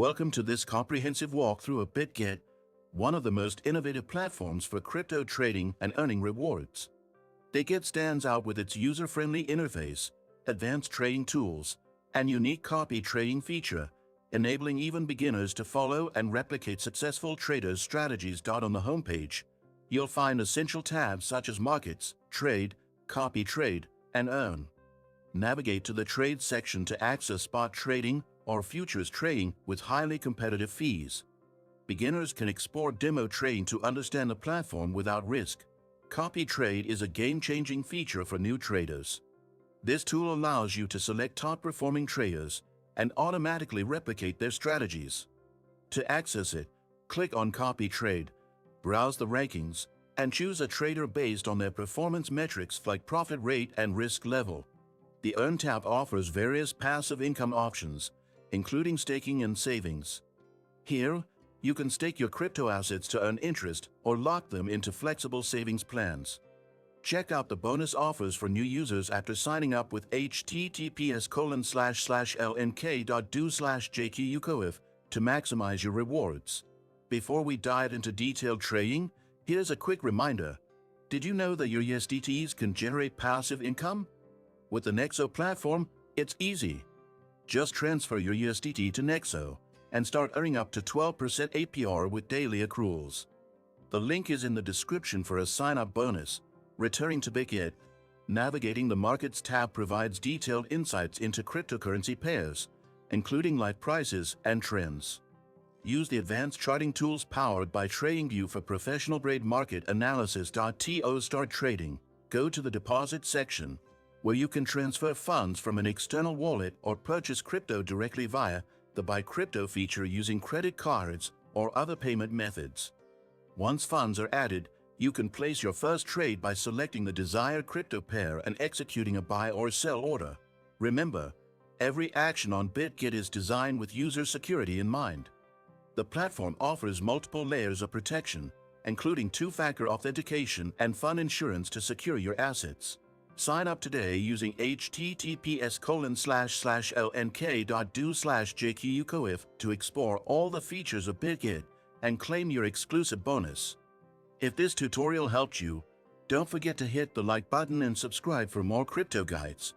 Welcome to this comprehensive walkthrough of Bitget, one of the most innovative platforms for crypto trading and earning rewards. Bitget stands out with its user-friendly interface, advanced trading tools, and unique copy trading feature, enabling even beginners to follow and replicate successful traders' strategies. On the homepage, you'll find essential tabs such as Markets, Trade, Copy Trade, and Earn. Navigate to the Trade section to access spot trading or futures trading with highly competitive fees. Beginners can explore demo trading to understand the platform without risk. Copy Trade is a game-changing feature for new traders. This tool allows you to select top-performing traders and automatically replicate their strategies. To access it, click on Copy Trade, browse the rankings, and choose a trader based on their performance metrics like profit rate and risk level. The Earn tab offers various passive income options, including staking and savings. Here, you can stake your crypto assets to earn interest or lock them into flexible savings plans. Check out the bonus offers for new users after signing up with https://lnk.do/jkukoif to maximize your rewards. Before we dive into detailed trading, here's a quick reminder. Did you know that your USDTs can generate passive income? With the Nexo platform, it's easy. Just transfer your USDT to Nexo and start earning up to 12% APR with daily accruals. The link is in the description for a sign-up bonus. Returning to Bitget, navigating the Markets tab provides detailed insights into cryptocurrency pairs, including live prices and trends. Use the advanced charting tools powered by TradingView for professional-grade market analysis. To start trading, go to the Deposit section, where you can transfer funds from an external wallet or purchase crypto directly via the Buy Crypto feature using credit cards or other payment methods. Once funds are added, you can place your first trade by selecting the desired crypto pair and executing a buy or sell order. Remember, every action on Bitget is designed with user security in mind. The platform offers multiple layers of protection, including two-factor authentication and fund insurance to secure your assets. Sign up today using https://lnk.do/jkukoif to explore all the features of Bitget and claim your exclusive bonus. If this tutorial helped you, don't forget to hit the like button and subscribe for more crypto guides.